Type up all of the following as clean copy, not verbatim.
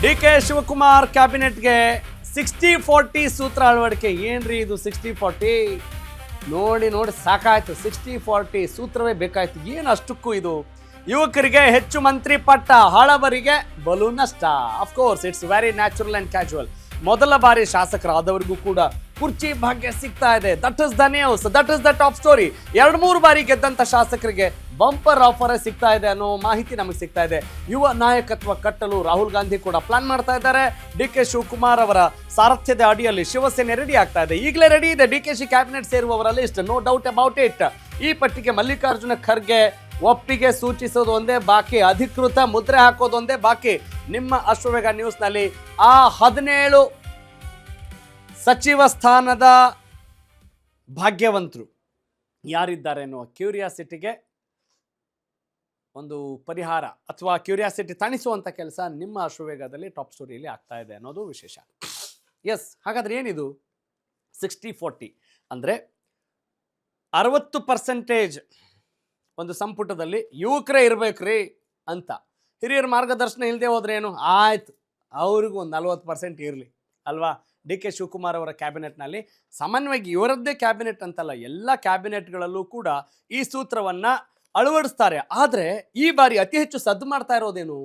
ಡಿ.ಕೆ. ಶಿವಕುಮಾರ್ ಕ್ಯಾಬಿನೆಟ್ಗೆ 60-40 ಸೂತ್ರ ಅಳವಡಿಕೆ. ಏನ್ರಿ ಇದು 60-40? ನೋಡಿ ಸಾಕಾಯ್ತು. 60-40 ಸೂತ್ರವೇ ಬೇಕಾಯ್ತು. ಏನು ಅಷ್ಟಕ್ಕೂ ಇದು? ಯುವಕರಿಗೆ ಹೆಚ್ಚು ಮಂತ್ರಿ ಪಟ್ಟ, ಹಳಬರಿಗೆ ಬಲು ನಷ್ಟ. Of course it's very natural and casual. ಮೊದಲ ಬಾರಿ ಶಾಸಕರಾದವರಿಗೂ ಕೂಡ ಕುರ್ಚಿ ಭಾಗ್ಯ ಸಿಗ್ತಾ ಇದೆ. That is the news, that is the top story. 2-3 ಬಾರಿ ಗೆದ್ದಂತ ಶಾಸಕರಿಗೆ ಬಂಪರ್ ಆಫರ್ ಸಿಗ್ತಾ ಇದೆ ಅನ್ನೋ ಮಾಹಿತಿ ನಮಗೆ ಸಿಗ್ತಾ ಇದೆ. ಯುವ ನಾಯಕತ್ವ ಕಟ್ಟಲು ರಾಹುಲ್ ಗಾಂಧಿ ಕೂಡ ಪ್ಲಾನ್ ಮಾಡ್ತಾ ಇದ್ದಾರೆ. ಡಿ.ಕೆ. ಶಿವಕುಮಾರ್ ಅವರ ಸಾರಥ್ಯದ ಅಡಿಯಲ್ಲಿ ಶಿವಸೇನೆ ರೆಡಿ ಆಗ್ತಾ ಇದೆ. ಈಗಲೇ ರೆಡಿ ಇದೆ ಡಿ.ಕೆ.ಶಿ ಕ್ಯಾಬಿನೆಟ್ ಸೇರುವವರ list, no doubt about it. ಈ ಪಟ್ಟಿಗೆ ಮಲ್ಲಿಕಾರ್ಜುನ ಖರ್ಗೆ ಒಪ್ಪಿಗೆ ಸೂಚಿಸೋದು ಒಂದೇ ಬಾಕಿ, ಅಧಿಕೃತ ಮುದ್ರೆ ಹಾಕೋದು ಒಂದೇ ಬಾಕಿ. ನಿಮ್ಮ ಅಶ್ವವೇಗ ನ್ಯೂಸ್ನಲ್ಲಿ ಆ 17 ಸಚಿವ ಸ್ಥಾನದ ಭಾಗ್ಯವಂತರು ಯಾರಿದ್ದಾರೆ ಎನ್ನುವ ಕ್ಯೂರಿಯಾಸಿಟಿಗೆ ಒಂದು ಪರಿಹಾರ ಅಥವಾ ಕ್ಯೂರಿಯಾಸಿಟಿ ತಣಿಸುವಂಥ ಕೆಲಸ ನಿಮ್ಮ ಅಶ್ವವೇಗದಲ್ಲಿ ಟಾಪ್ ಸ್ಟೋರಿಯಲ್ಲಿ ಆಗ್ತಾ ಇದೆ ಅನ್ನೋದು ವಿಶೇಷ. ಎಸ್, ಹಾಗಾದ್ರೆ ಏನಿದು 60-40 ಅಂದರೆ 60% ಒಂದು ಸಂಪುಟದಲ್ಲಿ ಯುವಕರೇ ಇರಬೇಕ್ರಿ ಅಂತ. ಹಿರಿಯರ ಮಾರ್ಗದರ್ಶನ ಇಲ್ಲದೆ ಹೋದ್ರೆ ಏನು ಆಯ್ತು, ಅವ್ರಿಗೂ ಒಂದು 40% ಇರಲಿ ಅಲ್ವಾ. ಡಿ.ಕೆ. ಶಿವಕುಮಾರ್ ಅವರ ಕ್ಯಾಬಿನೆಟ್ನಲ್ಲಿ ಸಾಮಾನ್ಯವಾಗಿ ಇವರದ್ದೇ ಕ್ಯಾಬಿನೆಟ್ ಅಂತಲ್ಲ, ಎಲ್ಲ ಕ್ಯಾಬಿನೆಟ್ಗಳಲ್ಲೂ ಕೂಡ ಈ ಸೂತ್ರವನ್ನು ಅಳವಡಿಸ್ತಾರೆ. ಆದರೆ ಈ ಬಾರಿ ಅತಿ ಹೆಚ್ಚು ಸದ್ದು ಮಾಡ್ತಾ ಇರೋದೇನು?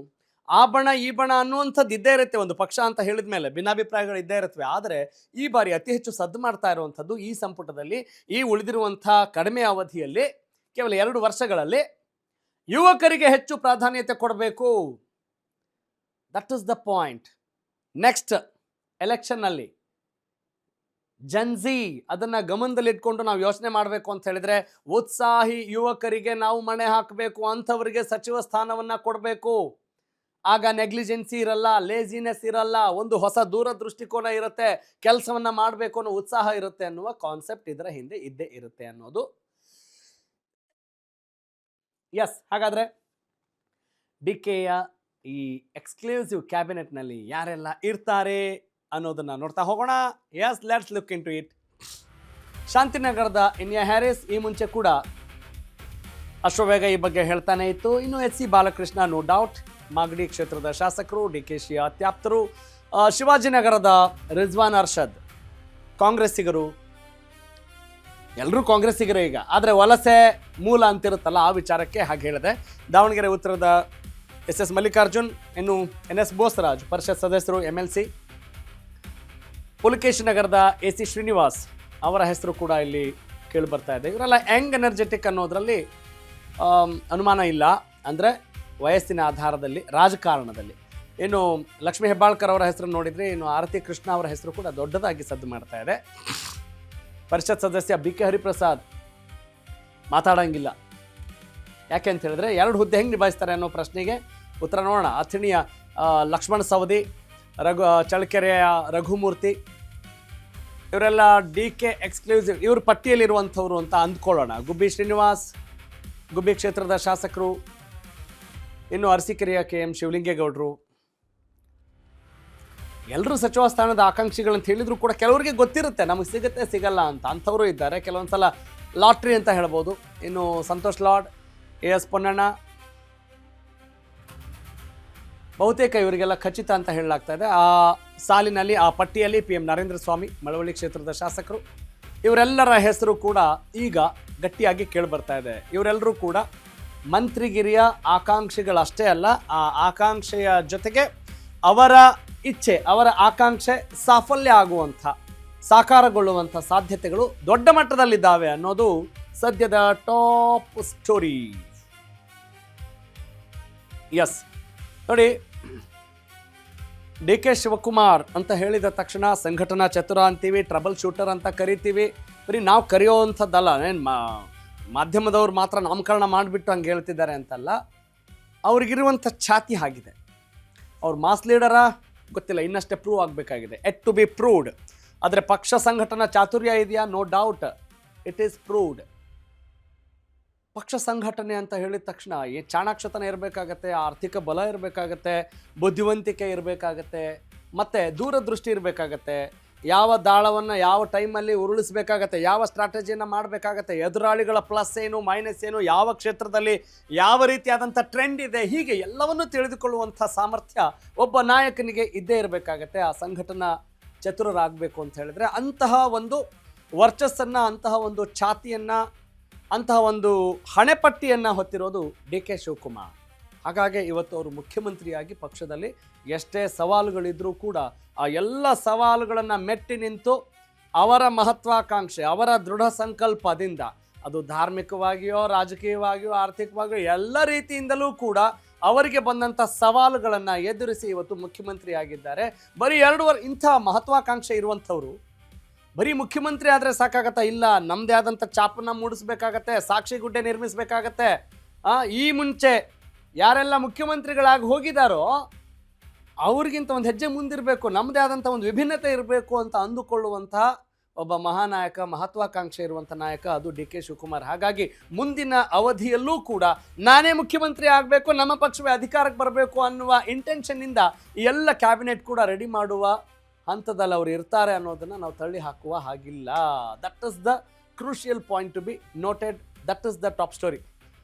ಆ ಬಣ ಈ ಬಣ ಅನ್ನುವಂಥದ್ದು ಇದ್ದೇ ಇರುತ್ತೆ. ಒಂದು ಪಕ್ಷ ಅಂತ ಹೇಳಿದ ಮೇಲೆ ಭಿನ್ನಾಭಿಪ್ರಾಯಗಳು ಇದ್ದೇ ಇರುತ್ತವೆ. ಆದರೆ ಈ ಬಾರಿ ಅತಿ ಹೆಚ್ಚು ಸದ್ದು ಮಾಡ್ತಾ ಇರುವಂಥದ್ದು ಈ ಸಂಪುಟದಲ್ಲಿ, ಈ ಉಳಿದಿರುವಂಥ ಕಡಿಮೆ ಅವಧಿಯಲ್ಲಿ, ಕೇವಲ 2 ವರ್ಷಗಳಲ್ಲಿ ಯುವಕರಿಗೆ ಹೆಚ್ಚು ಪ್ರಾಧಾನ್ಯತೆ ಕೊಡಬೇಕು. That is the point. Next ಎಲೆಕ್ಷನ್ನಲ್ಲಿ ಜನ್ಜಿ ಅದನ್ನು ಗಮನದಲ್ಲಿಟ್ಕೊಂಡು ನಾವು ಯೋಚನೆ ಮಾಡಬೇಕು ಅಂತ ಹೇಳಿದ್ರೆ, ಉತ್ಸಾಹಿ ಯುವಕರಿಗೆ ನಾವು ಮಣೆ ಹಾಕಬೇಕು, ಅಂಥವರಿಗೆ ಸಚಿವ ಸ್ಥಾನವನ್ನು ಕೊಡಬೇಕು. ಆಗ ನೆಗ್ಲಿಜೆನ್ಸಿ ಇರಲ್ಲ, ಲೇಜಿನೆಸ್ ಇರಲ್ಲ, ಒಂದು ಹೊಸ ದೂರದೃಷ್ಟಿಕೋನ ಇರುತ್ತೆ, ಕೆಲಸವನ್ನು ಮಾಡಬೇಕು ಅನ್ನೋ ಉತ್ಸಾಹ ಇರುತ್ತೆ ಅನ್ನುವ ಕಾನ್ಸೆಪ್ಟ್ ಇದರ ಹಿಂದೆ ಇದ್ದೇ ಇರುತ್ತೆ ಅನ್ನೋದು. ಎಸ್, ಹಾಗಾದರೆ ಡಿ.ಕೆ.ಯ ಈ ಎಕ್ಸ್ಕ್ಲೂಸಿವ್ ಕ್ಯಾಬಿನೆಟ್ನಲ್ಲಿ ಯಾರೆಲ್ಲ ಇರ್ತಾರೆ ಅನ್ನೋದನ್ನು ನೋಡ್ತಾ ಹೋಗೋಣ. Yes, let's look into it. ಶಾಂತಿನಗರದ ಇನ್ಯಾ ಹ್ಯಾರಿಸ್ ಈ ಮುಂಚೆ ಕೂಡ ಅಶ್ವವೇಗ ಈ ಬಗ್ಗೆ ಹೇಳ್ತಾನೆ ಇತ್ತು. ಇನ್ನು H C. Balakrishna no doubt Magadi ಕ್ಷೇತ್ರದ ಶಾಸಕರು, ಡಿ.ಕೆ.ಶಿಯ ಅತ್ಯಾಪ್ತರು. ಶಿವಾಜಿನಗರದ ರಿಜ್ವಾನ್ ಅರ್ಷದ್ ಕಾಂಗ್ರೆಸ್ಸಿಗರು, ಎಲ್ಲರೂ ಕಾಂಗ್ರೆಸ್ಸಿಗರೇ ಈಗ, ಆದರೆ ವಲಸೆ ಮೂಲ ಅಂತಿರುತ್ತಲ್ಲ ಆ ವಿಚಾರಕ್ಕೆ ಹಾಗೆ ಹೇಳಿದೆ. ದಾವಣಗೆರೆ ಉತ್ತರದ ಎಸ್ ಮಲ್ಲಿಕಾರ್ಜುನ್, ಇನ್ನು ಎನ್.ಎಸ್. ಬೋಸರಾಜ್ ಪರಿಷತ್ ಸದಸ್ಯರು, MLC. ಪುಲಕೇಶಿ ನಗರದ A.C. ಶ್ರೀನಿವಾಸ್ ಅವರ ಹೆಸರು ಕೂಡ ಇಲ್ಲಿ ಕೇಳಿ ಬರ್ತಾ ಇದೆ. ಇವರೆಲ್ಲ ಯಂಗ್ ಎನರ್ಜೆಟಿಕ್ ಅನ್ನೋದರಲ್ಲಿ ಅನುಮಾನ ಇಲ್ಲ. ಅಂದರೆ ವಯಸ್ಸಿನ ಆಧಾರದಲ್ಲಿ, ರಾಜಕಾರಣದಲ್ಲಿ. ಇನ್ನು ಲಕ್ಷ್ಮೀ ಹೆಬ್ಬಾಳ್ಕರ್ ಅವರ ಹೆಸರು ನೋಡಿದರೆ, ಇನ್ನು ಆರತಿ ಕೃಷ್ಣ ಅವರ ಹೆಸರು ಕೂಡ ದೊಡ್ಡದಾಗಿ ಸದ್ದು ಮಾಡ್ತಾ ಇದೆ. ಪರಿಷತ್ ಸದಸ್ಯ B.K. ಹರಿಪ್ರಸಾದ್ ಮಾತಾಡೋಂಗಿಲ್ಲ. ಯಾಕೆ ಅಂತ ಹೇಳಿದ್ರೆ 2 ಹುದ್ದೆ ಹೆಂಗೆ ನಿಭಾಯಿಸ್ತಾರೆ ಅನ್ನೋ ಪ್ರಶ್ನೆಗೆ ಉತ್ತರ ನೋಡೋಣ. ಅಥಣಿಯ ಲಕ್ಷ್ಮಣ ಸವದಿ, ಚಳ್ಳಕೆರೆಯ ರಘುಮೂರ್ತಿ, ಇವರೆಲ್ಲ ಡಿ.ಕೆ. ಎಕ್ಸ್ಕ್ಲೂಸಿವ್, ಇವರು ಪಟ್ಟಿಯಲ್ಲಿರುವಂಥವ್ರು ಅಂತ ಅಂದ್ಕೊಳ್ಳೋಣ. ಗುಬ್ಬಿ ಶ್ರೀನಿವಾಸ್, ಗುಬ್ಬಿ ಕ್ಷೇತ್ರದ ಶಾಸಕರು. ಇನ್ನು ಅರಸೀಕೆರೆಯ KM ಶಿವಲಿಂಗೇಗೌಡರು. ಎಲ್ಲರೂ ಸಚಿವ ಸ್ಥಾನದ ಆಕಾಂಕ್ಷಿಗಳಂತ ಹೇಳಿದ್ರು ಕೂಡ ಕೆಲವರಿಗೆ ಗೊತ್ತಿರುತ್ತೆ ನಮಗೆ ಸಿಗುತ್ತೆ ಸಿಗಲ್ಲ ಅಂತ, ಅಂಥವರು ಇದ್ದಾರೆ. ಕೆಲವೊಂದು ಸಲ ಲಾಟ್ರಿ ಅಂತ ಹೇಳ್ಬೋದು. ಇನ್ನು ಸಂತೋಷ್ ಲಾಡ್, A.S. ಪೊನ್ನಣ್ಣ, ಬಹುತೇಕ ಇವರಿಗೆಲ್ಲ ಖಚಿತ ಅಂತ ಹೇಳಲಾಗ್ತಾ ಇದೆ. ಆ ಸಾಲಿನಲ್ಲಿ, ಆ ಪಟ್ಟಿಯಲ್ಲಿ PM ನರೇಂದ್ರ ಸ್ವಾಮಿ ಮಳವಳ್ಳಿ ಕ್ಷೇತ್ರದ ಶಾಸಕರು, ಇವರೆಲ್ಲರ ಹೆಸರು ಕೂಡ ಈಗ ಗಟ್ಟಿಯಾಗಿ ಕೇಳಿಬರ್ತಾ ಇದೆ. ಇವರೆಲ್ಲರೂ ಕೂಡ ಮಂತ್ರಿಗಿರಿಯ ಆಕಾಂಕ್ಷಿಗಳಷ್ಟೇ ಅಲ್ಲ, ಆ ಆಕಾಂಕ್ಷೆಯ ಜೊತೆಗೆ ಅವರ ಇಚ್ಛೆ, ಅವರ ಆಕಾಂಕ್ಷೆ ಸಾಫಲ್ಯ ಆಗುವಂಥ, ಸಾಕಾರಗೊಳ್ಳುವಂಥ ಸಾಧ್ಯತೆಗಳು ದೊಡ್ಡ ಮಟ್ಟದಲ್ಲಿದ್ದಾವೆ ಅನ್ನೋದು ಸದ್ಯದ ಟಾಪ್ ಸ್ಟೋರಿ. ಎಸ್, ನೋಡಿ, ಡಿ.ಕೆ. ಶಿವಕುಮಾರ್ ಅಂತ ಹೇಳಿದ ತಕ್ಷಣ ಸಂಘಟನಾ ಚತುರ ಅಂತೀವಿ, ಟ್ರಬಲ್ ಶೂಟರ್ ಅಂತ ಕರಿತೀವಿ. ಬರೀ ನಾವು ಕರೆಯೋವಂಥದ್ದಲ್ಲ, ಏನು ಮಾಧ್ಯಮದವ್ರು ಮಾತ್ರ ನಾಮಕರಣ ಮಾಡಿಬಿಟ್ಟು ಹಂಗೆ ಹೇಳ್ತಿದ್ದಾರೆ ಅಂತಲ್ಲ. ಅವ್ರಿಗಿರುವಂಥ ಛಾತಿ ಆಗಿದೆ. ಅವ್ರು ಮಾಸ್ ಲೀಡರಾ ಗೊತ್ತಿಲ್ಲ, ಇನ್ನಷ್ಟೇ ಪ್ರೂವ್ ಆಗಬೇಕಾಗಿದೆ, ಎಟ್ ಟು ಬಿ ಪ್ರೂವ್ಡ್. ಆದರೆ ಪಕ್ಷ ಸಂಘಟನಾ ಚಾತುರ್ಯ ಇದೆಯಾ? No doubt, it is proved. ಪಕ್ಷ ಸಂಘಟನೆ ಅಂತ ಹೇಳಿದ ತಕ್ಷಣ ಚಾಣಾಕ್ಷತನ ಇರಬೇಕಾಗತ್ತೆ, ಆರ್ಥಿಕ ಬಲ ಇರಬೇಕಾಗತ್ತೆ, ಬುದ್ಧಿವಂತಿಕೆ ಇರಬೇಕಾಗತ್ತೆ, ಮತ್ತು ದೂರದೃಷ್ಟಿ ಇರಬೇಕಾಗತ್ತೆ. ಯಾವ ದಾಳವನ್ನು ಯಾವ ಟೈಮಲ್ಲಿ ಉರುಳಿಸಬೇಕಾಗತ್ತೆ, ಯಾವ ಸ್ಟ್ರಾಟಜಿಯನ್ನು ಮಾಡಬೇಕಾಗತ್ತೆ, ಎದುರಾಳಿಗಳ ಪ್ಲಸ್ ಏನು ಮೈನಸ್ ಏನು, ಯಾವ ಕ್ಷೇತ್ರದಲ್ಲಿ ಯಾವ ರೀತಿಯಾದಂಥ ಟ್ರೆಂಡ್ ಇದೆ, ಹೀಗೆ ಎಲ್ಲವನ್ನೂ ತಿಳಿದುಕೊಳ್ಳುವಂಥ ಸಾಮರ್ಥ್ಯ ಒಬ್ಬ ನಾಯಕನಿಗೆ ಇದ್ದೇ ಇರಬೇಕಾಗತ್ತೆ. ಆ ಸಂಘಟನಾ ಚತುರರಾಗಬೇಕು ಅಂತ ಹೇಳಿದ್ರೆ ಅಂತಹ ಒಂದು ವರ್ಚಸ್ಸನ್ನು, ಅಂತಹ ಒಂದು ಛಾತಿಯನ್ನು, ಅಂತಹ ಒಂದು ಹಣೆಪಟ್ಟಿಯನ್ನು ಹೊತ್ತಿರೋದು ಡಿ ಕೆ ಶಿವಕುಮಾರ್. ಹಾಗಾಗಿ ಇವತ್ತು ಅವರು ಮುಖ್ಯಮಂತ್ರಿಯಾಗಿ ಪಕ್ಷದಲ್ಲಿ ಎಷ್ಟೇ ಸವಾಲುಗಳಿದ್ರೂ ಕೂಡ ಆ ಎಲ್ಲ ಸವಾಲುಗಳನ್ನು ಮೆಟ್ಟಿ ನಿಂತು ಅವರ ಮಹತ್ವಾಕಾಂಕ್ಷೆ, ಅವರ ದೃಢ ಸಂಕಲ್ಪದಿಂದ, ಅದು ಧಾರ್ಮಿಕವಾಗಿಯೋ ರಾಜಕೀಯವಾಗಿಯೋ ಆರ್ಥಿಕವಾಗಿಯೋ ಎಲ್ಲ ರೀತಿಯಿಂದಲೂ ಕೂಡ ಅವರಿಗೆ ಬಂದಂಥ ಸವಾಲುಗಳನ್ನು ಎದುರಿಸಿ ಇವತ್ತು ಮುಖ್ಯಮಂತ್ರಿ ಆಗಿದ್ದಾರೆ. ಬರೀ 2 ವರ್ಷ ಇಂಥ ಮಹತ್ವಾಕಾಂಕ್ಷೆ ಇರುವಂಥವ್ರು ಬರೀ ಮುಖ್ಯಮಂತ್ರಿ ಆದರೆ ಸಾಕಾಗತ್ತಾ? ಇಲ್ಲ, ನಮ್ಮದೇ ಆದಂಥ ಚಾಪನ್ನು ಮೂಡಿಸ್ಬೇಕಾಗತ್ತೆ, ಸಾಕ್ಷಿಗುಡ್ಡೆ ನಿರ್ಮಿಸಬೇಕಾಗತ್ತೆ. ಈ ಮುಂಚೆ ಯಾರೆಲ್ಲ ಮುಖ್ಯಮಂತ್ರಿಗಳಾಗಿ ಹೋಗಿದ್ದಾರೋ ಅವ್ರಿಗಿಂತ ಒಂದು ಹೆಜ್ಜೆ ಮುಂದಿರಬೇಕು, ನಮ್ಮದೇ ಆದಂಥ ಒಂದು ವಿಭಿನ್ನತೆ ಇರಬೇಕು ಅಂತ ಅಂದುಕೊಳ್ಳುವಂತಹ ಒಬ್ಬ ಮಹಾನಾಯಕ, ಮಹತ್ವಾಕಾಂಕ್ಷೆ ಇರುವಂಥ ನಾಯಕ ಅದು ಡಿ ಕೆ ಶಿವಕುಮಾರ್. ಹಾಗಾಗಿ ಮುಂದಿನ ಅವಧಿಯಲ್ಲೂ ಕೂಡ ನಾನೇ ಮುಖ್ಯಮಂತ್ರಿ ಆಗಬೇಕು, ನಮ್ಮ ಪಕ್ಷವೇ ಅಧಿಕಾರಕ್ಕೆ ಬರಬೇಕು ಅನ್ನುವ ಇಂಟೆನ್ಷನ್ನಿಂದ ಈ ಎಲ್ಲ ಕ್ಯಾಬಿನೆಟ್ ಕೂಡ ರೆಡಿ ಮಾಡುವ ಹಂತದಲ್ಲಿ ಅವರು ಇರ್ತಾರೆ ಅನ್ನೋದನ್ನು ನಾವು ತಳ್ಳಿ ಹಾಕುವ ಹಾಗಿಲ್ಲ. That is the crucial point to be noted. That is the top story.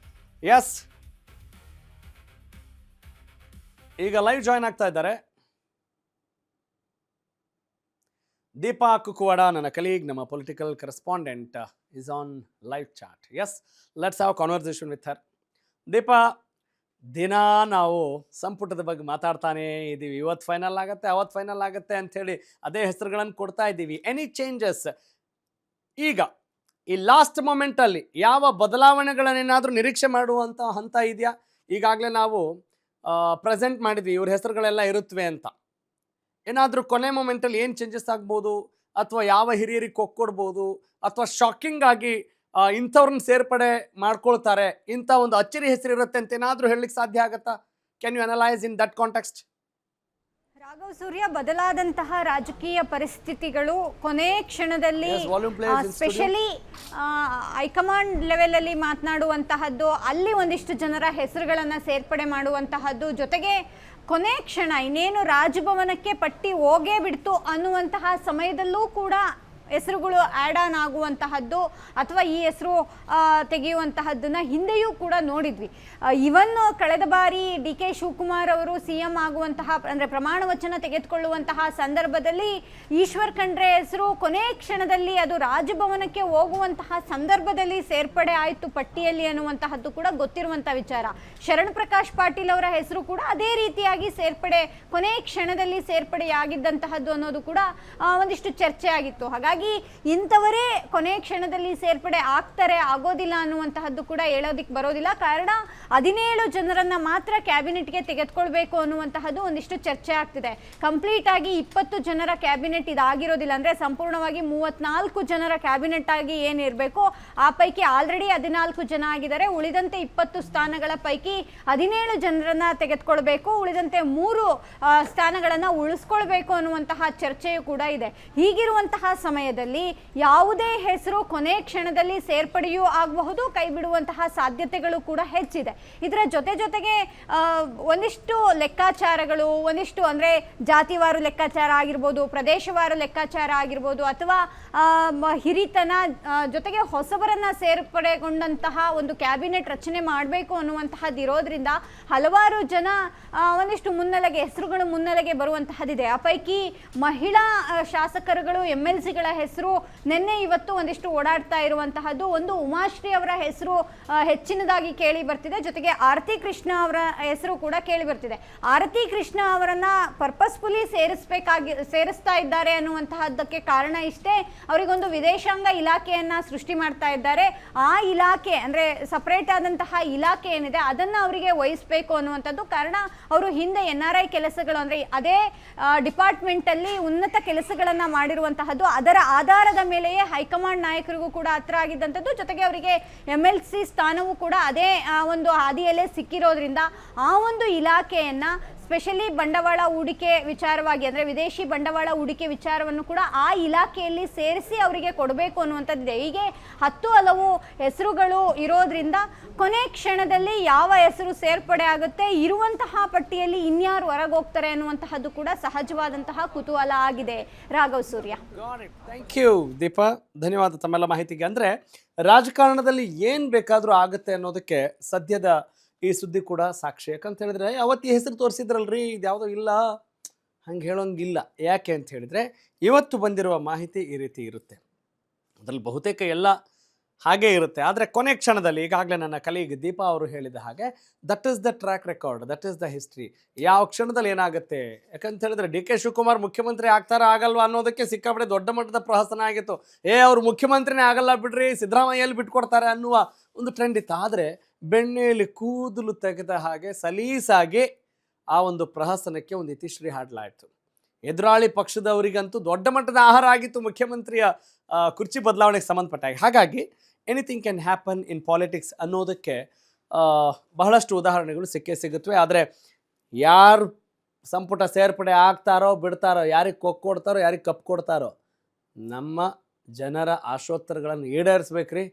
Yes, ಈಗ ಲೈವ್ ಜಾಯ್ನ್ ಆಗ್ತಾ ಇದ್ದಾರೆ ದೀಪಾ ಕುಕ್ಕುವಾಡ, ನನ್ನ ಕಲೀಗ್, ನಮ್ಮ political correspondent is on live chat. Yes, let's have conversation with her. Deepa, ದಿನ ನಾವು ಸಂಪುಟದ ಬಗ್ಗೆ ಮಾತಾಡ್ತಾನೆ ಇದ್ದೀವಿ. ಇವತ್ತು ಫೈನಲ್ ಆಗುತ್ತೆ, ಅವತ್ತು ಫೈನಲ್ ಆಗುತ್ತೆ ಅಂಥೇಳಿ ಅದೇ ಹೆಸರುಗಳನ್ನು ಕೊಡ್ತಾ ಇದ್ದೀವಿ. ಎನಿ ಚೇಂಜಸ್ ಈಗ ಈ ಲಾಸ್ಟ್ ಮೊಮೆಂಟಲ್ಲಿ ಯಾವ ಬದಲಾವಣೆಗಳನ್ನೇನಾದರೂ ನಿರೀಕ್ಷೆ ಮಾಡುವಂಥ ಹಂತ ಇದೆಯಾ? ಈಗಾಗಲೇ ನಾವು ಪ್ರೆಸೆಂಟ್ ಮಾಡಿದ್ವಿ ಇವ್ರ ಹೆಸರುಗಳೆಲ್ಲ ಇರುತ್ತವೆ ಅಂತ. ಏನಾದರೂ ಕೊನೆ ಮೊಮೆಂಟಲ್ಲಿ ಏನು ಚೇಂಜಸ್ ಆಗ್ಬೋದು, ಅಥವಾ ಯಾವ ಹಿರಿಯರಿಗೆ ಕೊಕ್ಕೊಡ್ಬೋದು, ಅಥವಾ ಶಾಕಿಂಗ್ ಆಗಿ ಇಂಥವ್ರನ್ನ ಸೇರ್ಪಡೆ ಮಾಡ್ಕೊಳ್ತಾರೆ, ಇಂಥ ಒಂದು ಅಚ್ಚರಿ ಹೆಸರಿರುತ್ತೆ ಅಂತ ಏನಾದರೂ ಹೇಳಲಿಕ್ಕೆ ಸಾಧ್ಯ ಆಗುತ್ತಾ? Can you analyse in that context? Raghav Surya, ಬದಲಾದಂತಹ ರಾಜಕೀಯ ಪರಿಸ್ಥಿತಿಗಳು ಕೊನೆ ಕ್ಷಣದಲ್ಲಿ ಸ್ಪೆಷಲಿ ಹೈಕಮಾಂಡ್ ಲೆವೆಲಲ್ಲಿ ಮಾತನಾಡುವಂತಹದ್ದು, ಅಲ್ಲಿ ಒಂದಿಷ್ಟು ಜನರ ಹೆಸರುಗಳನ್ನು ಸೇರ್ಪಡೆ ಮಾಡುವಂತಹದ್ದು, ಜೊತೆಗೆ ಕೊನೆ ಕ್ಷಣ ಇನ್ನೇನು ರಾಜಭವನಕ್ಕೆ ಪಟ್ಟಿ ಹೋಗೇ ಬಿಡ್ತು ಅನ್ನುವಂತಹ ಸಮಯದಲ್ಲೂ ಕೂಡ ಹೆಸರುಗಳು ಆ್ಯಡ್ ಆನ್ ಆಗುವಂತಹದ್ದು ಅಥವಾ ಈ ಹೆಸರು ತೆಗೆಯುವಂತಹದ್ದನ್ನು ಹಿಂದೆಯೂ ಕೂಡ ನೋಡಿದ್ವಿ. ಇವನ್ ಕಳೆದ ಬಾರಿ ಡಿ ಕೆ ಶಿವಕುಮಾರ್ ಅವರು CM ಆಗುವಂತಹ ಅಂದರೆ ಪ್ರಮಾಣ ವಚನ ತೆಗೆದುಕೊಳ್ಳುವಂತಹ ಸಂದರ್ಭದಲ್ಲಿ ಈಶ್ವರ್ ಖಂಡ್ರೆ ಹೆಸರು ಕೊನೆ ಕ್ಷಣದಲ್ಲಿ ಅದು ರಾಜಭವನಕ್ಕೆ ಹೋಗುವಂತಹ ಸಂದರ್ಭದಲ್ಲಿ ಸೇರ್ಪಡೆ ಆಯಿತು ಪಟ್ಟಿಯಲ್ಲಿ ಅನ್ನುವಂತಹದ್ದು ಕೂಡ ಗೊತ್ತಿರುವಂಥ ವಿಚಾರ. ಶರಣ್ ಪ್ರಕಾಶ್ ಪಾಟೀಲ್ ಅವರ ಹೆಸರು ಕೂಡ ಅದೇ ರೀತಿಯಾಗಿ ಸೇರ್ಪಡೆ ಕೊನೆ ಕ್ಷಣದಲ್ಲಿ ಸೇರ್ಪಡೆಯಾಗಿದ್ದಂತಹದ್ದು ಅನ್ನೋದು ಕೂಡ ಒಂದಿಷ್ಟು ಚರ್ಚೆ ಆಗಿತ್ತು. ಹಾಗಾಗಿ ಇಂಥವರೇ ಕೊನೆ ಕ್ಷಣದಲ್ಲಿ ಸೇರ್ಪಡೆ ಆಗ್ತಾರೆ, ಆಗೋದಿಲ್ಲ ಅನ್ನುವಂತಹದ್ದು ಕೂಡ ಹೇಳೋದಿಕ್ಕೆ ಬರೋದಿಲ್ಲ. ಕಾರಣ 17 ಜನರನ್ನ ಮಾತ್ರ ಕ್ಯಾಬಿನೆಟ್ಗೆ ತೆಗೆದುಕೊಳ್ಬೇಕು ಅನ್ನುವಂತಹದ್ದು ಒಂದಿಷ್ಟು ಚರ್ಚೆ ಆಗ್ತಿದೆ. ಕಂಪ್ಲೀಟ್ ಆಗಿ 20 ಜನರ ಕ್ಯಾಬಿನೆಟ್ ಇದಾಗಿರೋದಿಲ್ಲ. ಅಂದರೆ ಸಂಪೂರ್ಣವಾಗಿ 34 ಜನರ ಕ್ಯಾಬಿನೆಟ್ ಆಗಿ ಏನಿರಬೇಕು ಆ ಪೈಕಿ ಆಲ್ರೆಡಿ 14 ಜನ ಆಗಿದ್ದಾರೆ. ಉಳಿದಂತೆ 20 ಸ್ಥಾನಗಳ ಪೈಕಿ 17 ಜನರನ್ನ ತೆಗೆದುಕೊಳ್ಬೇಕು, ಉಳಿದಂತೆ 3 ಸ್ಥಾನಗಳನ್ನು ಉಳಿಸ್ಕೊಳ್ಬೇಕು ಅನ್ನುವಂತಹ ಚರ್ಚೆಯು ಕೂಡ ಇದೆ. ಹೀಗಿರುವಂತಹ ಸಮಯದಲ್ಲಿ ಯಾವುದೇ ಹೆಸರು ಕೊನೆ ಕ್ಷಣದಲ್ಲಿ ಸೇರ್ಪಡೆಯೂ ಆಗಬಹುದು, ಕೈ ಬಿಡುವಂತಹ ಸಾಧ್ಯತೆಗಳು ಕೂಡ ಹೆಚ್ಚಿದೆ. ಇದರ ಜೊತೆಗೆ ಒಂದಿಷ್ಟು ಲೆಕ್ಕಾಚಾರಗಳು, ಒಂದಿಷ್ಟು ಅಂದರೆ ಜಾತಿವಾರು ಲೆಕ್ಕಾಚಾರ ಆಗಿರ್ಬೋದು, ಪ್ರದೇಶವಾರು ಲೆಕ್ಕಾಚಾರ ಆಗಿರ್ಬೋದು, ಅಥವಾ ಹಿರಿತನ ಜೊತೆಗೆ ಹೊಸಬರನ್ನ ಸೇರ್ಪಡೆಗೊಂಡಂತಹ ಒಂದು ಕ್ಯಾಬಿನೆಟ್ ರಚನೆ ಮಾಡಬೇಕು ಅನ್ನುವಂತಹದ್ದು ಇರೋದ್ರಿಂದ ಹಲವಾರು ಜನ ಒಂದಿಷ್ಟು ಮುನ್ನೆಲೆಗೆ ಹೆಸರುಗಳು ಮುನ್ನೆಲೆಗೆ ಬರುವಂತಹದ್ದಿದೆ. ಆ ಪೈಕಿ ಮಹಿಳಾ ಶಾಸಕರುಗಳು MLCಗಳ ಹೆಸರು ನಿನ್ನೆ ಇವತ್ತು ಒಂದಿಷ್ಟು ಓಡಾಡ್ತಾ ಇರುವಂತಹದ್ದು. ಒಂದು ಉಮಾಶ್ರೀ ಅವರ ಹೆಸರು ಹೆಚ್ಚಿನದಾಗಿ ಕೇಳಿ ಬರ್ತಿದೆ, ಜೊತೆಗೆ ಆರತಿ ಕೃಷ್ಣ ಅವರ ಹೆಸರು ಕೂಡ ಕೇಳಿ ಬರ್ತಿದೆ. ಆರತಿ ಕೃಷ್ಣ ಅವರನ್ನ ಪರ್ಪಸ್ಫುಲಿ ಸೇರಿಸ್ತಾ ಇದ್ದಾರೆ ಅನ್ನುವಂತಹದ್ದಕ್ಕೆ ಕಾರಣ ಇಷ್ಟೇ, ಅವರಿಗೊಂದು ವಿದೇಶಾಂಗ ಇಲಾಖೆಯನ್ನ ಸೃಷ್ಟಿ ಮಾಡ್ತಾ ಇದ್ದಾರೆ. ಆ ಇಲಾಖೆ ಅಂದ್ರೆ ಸಪರೇಟ್ ಆದಂತಹ ಇಲಾಖೆ ಏನಿದೆ ಅದನ್ನ ಅವರಿಗೆ ವಹಿಸಬೇಕು ಅನ್ನುವಂಥದ್ದು. ಕಾರಣ ಅವರು ಹಿಂದೆ NRI ಕೆಲಸಗಳು ಅಂದ್ರೆ ಅದೇ ಡಿಪಾರ್ಟ್ಮೆಂಟ್ ಅಲ್ಲಿ ಉನ್ನತ ಕೆಲಸಗಳನ್ನ ಮಾಡಿರುವಂತಹದ್ದು, ಅದರ ಆಧಾರದ ಮೇಲೆಯೇ ಹೈಕಮಾಂಡ್ ನಾಯಕರಿಗೂ ಕೂಡ ಹತ್ರ ಆಗಿದ್ದಂಥದ್ದು. ಜೊತೆಗೆ ಅವರಿಗೆ MLC ಸ್ಥಾನವೂ ಕೂಡ ಅದೇ ಒಂದು ಹಾದಿಯಲ್ಲೇ ಸಿಕ್ಕಿರೋದ್ರಿಂದ ಆ ಒಂದು ಇಲಾಖೆಯನ್ನ ಸ್ಪೆಷಲಿ ಬಂಡವಾಳ ಹೂಡಿಕೆ ವಿಚಾರವಾಗಿ, ಅಂದರೆ ವಿದೇಶಿ ಬಂಡವಾಳ ಹೂಡಿಕೆ ವಿಚಾರವನ್ನು ಕೂಡ ಆ ಇಲಾಖೆಯಲ್ಲಿ ಸೇರಿಸಿ ಅವರಿಗೆ ಕೊಡಬೇಕು ಅನ್ನುವಂಥದ್ದಿದೆ. ಹೀಗೆ 10 ಹಲವು ಹೆಸರುಗಳು ಇರೋದ್ರಿಂದ ಕೊನೆ ಕ್ಷಣದಲ್ಲಿ ಯಾವ ಹೆಸರು ಸೇರ್ಪಡೆ ಆಗುತ್ತೆ, ಇರುವಂತಹ ಪಟ್ಟಿಯಲ್ಲಿ ಇನ್ಯಾರು ಹೊರಗೋಗ್ತಾರೆ ಅನ್ನುವಂತಹದ್ದು ಕೂಡ ಸಹಜವಾದಂತಹ ಕುತೂಹಲ ಆಗಿದೆ. ರಾಘವ್ ಸೂರ್ಯ, ಥ್ಯಾಂಕ್ ಯು ದೀಪಾ, ಧನ್ಯವಾದ ತಮ್ಮೆಲ್ಲ ಮಾಹಿತಿಗೆ. ಅಂದರೆ ರಾಜಕಾರಣದಲ್ಲಿ ಏನು ಬೇಕಾದರೂ ಆಗುತ್ತೆ ಅನ್ನೋದಕ್ಕೆ ಸದ್ಯದ ಈ ಸುದ್ದಿ ಕೂಡ ಸಾಕ್ಷಿ. ಯಾಕಂತ ಹೇಳಿದ್ರೆ ಅವತ್ತು ಹೆಸರು ತೋರಿಸಿದ್ರಲ್ರಿ, ಇದು ಯಾವುದೋ ಇಲ್ಲ, ಹಂಗೆ ಹೇಳೋಂಗಿಲ್ಲ. ಯಾಕೆ ಅಂತ ಹೇಳಿದರೆ ಇವತ್ತು ಬಂದಿರುವ ಮಾಹಿತಿ ಈ ರೀತಿ ಇರುತ್ತೆ. ಅದರಲ್ಲಿ ಬಹುತೇಕ ಎಲ್ಲ ಹಾಗೇ ಇರುತ್ತೆ. ಆದರೆ ಕೊನೆ ಕ್ಷಣದಲ್ಲಿ ಈಗಾಗಲೇ ನನ್ನ ಕಲೀಗ್ ದೀಪಾ ಅವರು ಹೇಳಿದ ಹಾಗೆ that is the track record, that is the history. ಯಾವ ಕ್ಷಣದಲ್ಲಿ ಏನಾಗುತ್ತೆ, ಯಾಕಂತ ಹೇಳಿದ್ರೆ ಡಿ ಕೆ ಶಿವಕುಮಾರ್ ಮುಖ್ಯಮಂತ್ರಿ ಆಗ್ತಾರಾ ಆಗಲ್ವಾ ಅನ್ನೋದಕ್ಕೆ ಸಿಕ್ಕಾಪಟ್ಟೆ ದೊಡ್ಡ ಮಟ್ಟದ ಪ್ರಹಸನ ಆಗಿತ್ತು. ಅವ್ರು ಮುಖ್ಯಮಂತ್ರಿನೇ ಆಗಲ್ಲ ಬಿಡ್ರಿ, ಸಿದ್ದರಾಮಯ್ಯಲ್ಲಿ ಬಿಟ್ಕೊಡ್ತಾರೆ ಅನ್ನುವ ಒಂದು ಟ್ರೆಂಡ್ ಇತ್ತು. ಆದರೆ ಬೆಣ್ಣೆಯಲ್ಲಿ ಕೂದಲು ತೆಗೆದ ಹಾಗೆ ಸಲೀಸಾಗಿ ಆ ಒಂದು ಪ್ರಹಸನಕ್ಕೆ ಒಂದು ಇತಿಶ್ರೀ ಹಾಡಲಾಯಿತು. ಎದುರಾಳಿ ಪಕ್ಷದವರಿಗಂತೂ ದೊಡ್ಡ ಮಟ್ಟದ ಆಹಾರ ಆಗಿತ್ತು ಮುಖ್ಯಮಂತ್ರಿಯ ಕುರ್ಚಿ ಬದಲಾವಣೆಗೆ ಸಂಬಂಧಪಟ್ಟಾಗ. ಹಾಗಾಗಿ anything can happen in politics ಅನ್ನೋದಕ್ಕೆ ಬಹಳಷ್ಟು ಉದಾಹರಣೆಗಳು ಸಿಗುತ್ತವೆ. ಆದರೆ ಯಾರು ಸಂಪುಟ ಸೇರ್ಪಡೆ ಆಗ್ತಾರೋ ಬಿಡ್ತಾರೋ, ಯಾರಿಗೆ ಕೊಡ್ತಾರೋ ಯಾರಿಗೆ ಕಪ್ ಕೊಡ್ತಾರೋ, ನಮ್ಮ ಜನರ ಆಶೋತ್ತರಗಳನ್ನು ಈಡೇರಿಸ್ಬೇಕ್ರಿ.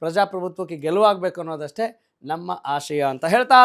ಪ್ರಜಾಪ್ರಭುತ್ವಕ್ಕೆ ಗೆಲುವಾಗಬೇಕು ಅನ್ನೋದಷ್ಟೇ ನಮ್ಮ ಆಶಯ ಅಂತ ಹೇಳ್ತಾ